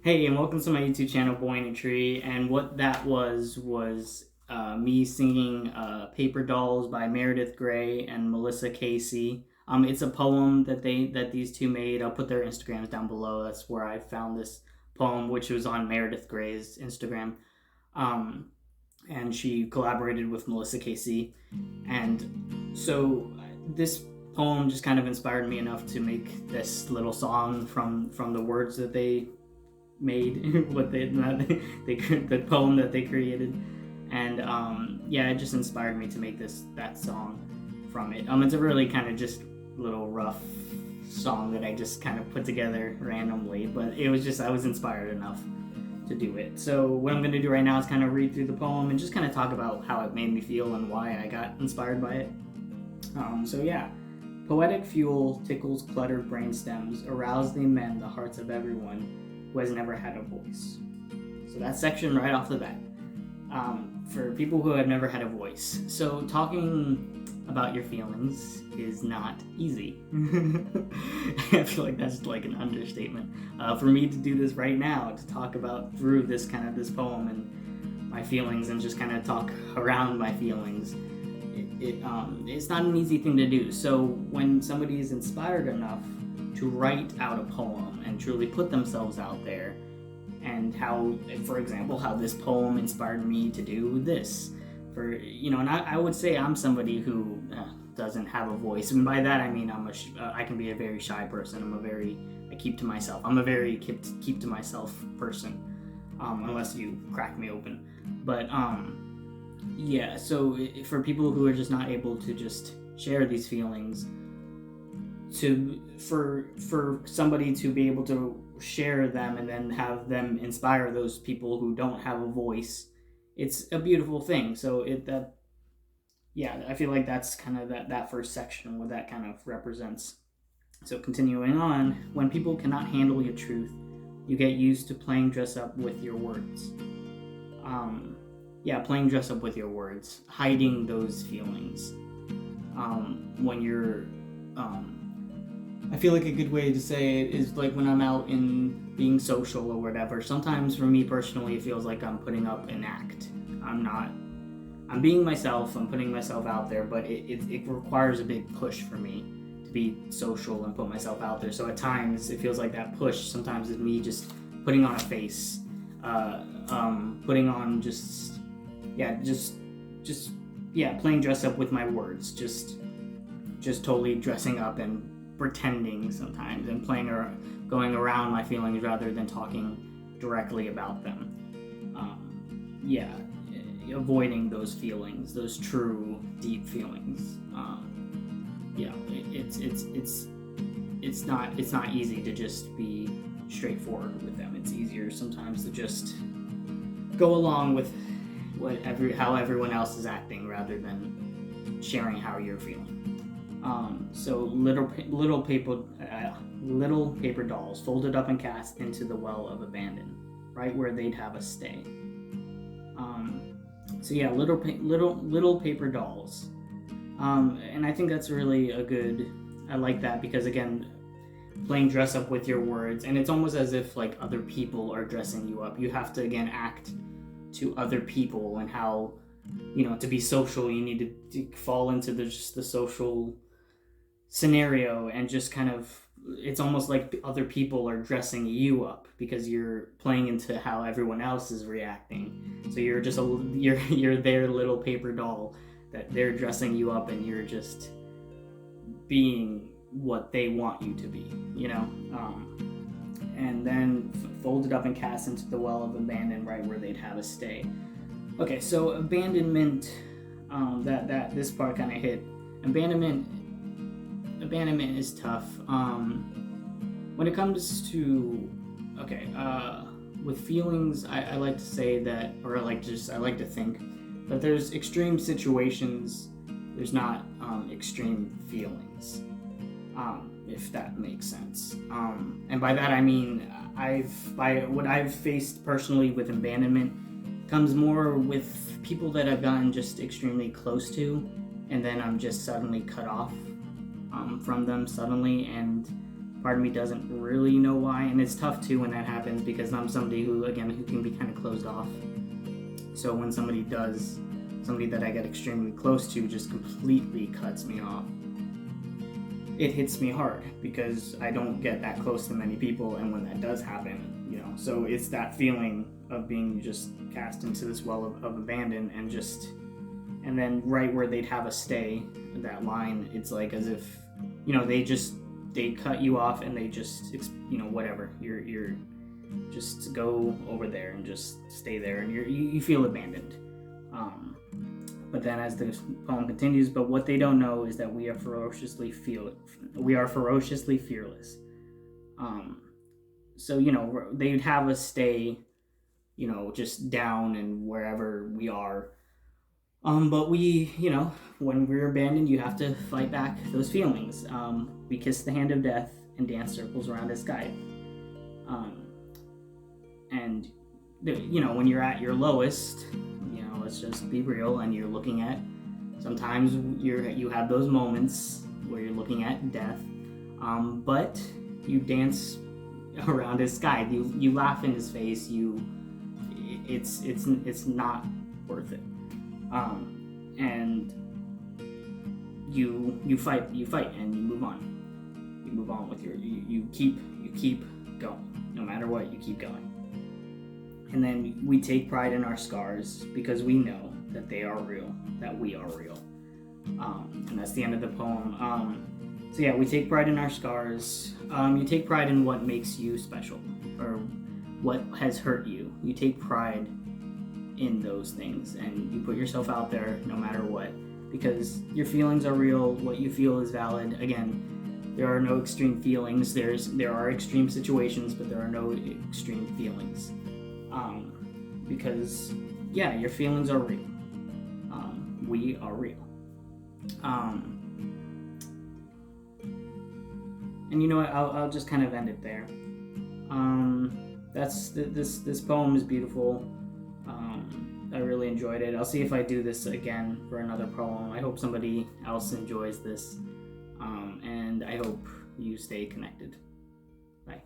Hey, and welcome to my YouTube channel, Boy in a Tree. And what that was me singing "Paper Dolls" by Meredith Grey and Melissa Casey. It's a poem that these two made. I'll put their Instagrams down below. That's where I found this poem, which was on Meredith Grey's Instagram. And she collaborated with Melissa Casey, and so this poem just kind of inspired me enough to make this little song from the words that they made the poem that they created. And yeah, it just inspired me to make that song from it. It's a really kind of just little rough song that I just kind of put together randomly, but it was just I was inspired enough to do it. So what I'm going to do right now is kind of read through the poem and just kind of talk about how it made me feel and why I got inspired by it. So yeah. Poetic fuel tickles cluttered brain stems, arouse the amend the hearts of everyone who has never had a voice. So that section right off the bat. For people who have never had a voice. So talking about your feelings is not easy. I feel like that's like an understatement. For me to do this right now, to talk about through this poem and my feelings and just kind of talk around my feelings, it's not an easy thing to do. So when somebody is inspired enough to write out a poem and truly put themselves out there, and how, for example, how this poem inspired me to do this, and I would say I'm somebody who doesn't have a voice, and by that I mean I can be a very shy person. I keep to myself. I'm a very keep to myself person, unless you crack me open. But yeah, so for people who are just not able to just share these feelings, for somebody to be able to share them and then have them inspire those people who don't have a voice, it's a beautiful thing. So I feel like that's kind of that first section, what that kind of represents. So continuing on, when people cannot handle your truth, you get used to playing dress up with your words. Playing dress up with your words, hiding those feelings. When you're I feel like a good way to say it is like when I'm out in being social or whatever. Sometimes for me personally, it feels like I'm putting up an act. I'm being myself, I'm putting myself out there, but it requires a big push for me to be social and put myself out there. So at times it feels like that push sometimes is me just putting on a face, putting on playing dress up with my words, just totally dressing up and pretending sometimes, and going around my feelings rather than talking directly about them. Avoiding those feelings, those true deep feelings. It's not easy to just be straightforward with them. It's easier sometimes to just go along with how everyone else is acting rather than sharing how you're feeling. So little paper dolls folded up and cast into the well of abandon, right where they'd have us stay. Little paper dolls, and I think that's really I like that, because again, playing dress up with your words, and it's almost as if like other people are dressing you up. You have to again act to other people, and how to be social, you need to fall into the social scenario, and just kind of, it's almost like other people are dressing you up because you're playing into how everyone else is reacting. So you're just you're their little paper doll that they're dressing you up, and you're just being what they want you to be, and then folded up and cast into the well of abandon, right where they'd have us stay. Okay, so abandonment, that this part kind of hit. Abandonment is tough. When it comes to, with feelings, I like to say that, or I like to think that there's extreme situations, there's not extreme feelings, if that makes sense. And by that I mean, what I've faced personally with abandonment comes more with people that I've gotten just extremely close to, and then I'm just suddenly cut off from them suddenly, and Part of me doesn't really know why, and it's tough too when that happens because I'm somebody who can be kind of closed off. So when somebody that I get extremely close to just completely cuts me off, it hits me hard because I don't get that close to many people, and when that does happen, so it's that feeling of being just cast into this well of abandon, and then right where they'd have us stay, that line, it's like as if, they cut you off and they just, whatever, you're just go over there and just stay there, and you feel abandoned. But then as the poem continues, but what they don't know is that we are ferociously fearless. So, they'd have us stay, just down and wherever we are. But we, when we're abandoned, you have to fight back those feelings. We kiss the hand of death and dance circles around its guide. And, when you're at your lowest, let's just be real, and you're looking at, sometimes you have those moments where you're looking at death, but you dance around his guide. You laugh in his face. It's not worth it. And you fight and you move on. You move on with you keep going. No matter what, you keep going. And then we take pride in our scars because we know that they are real, that we are real. And that's the end of the poem. So yeah, we take pride in our scars. You take pride in what makes you special, or what has hurt you. You take pride in those things, and you put yourself out there no matter what, because your feelings are real. What you feel is valid. Again, there are no extreme feelings. There are extreme situations, but there are no extreme feelings. Because your feelings are real. We are real. And you know what? I'll just kind of end it there. This poem is beautiful. I really enjoyed it. I'll see if I do this again for another poem. I hope somebody else enjoys this. And I hope you stay connected. Bye.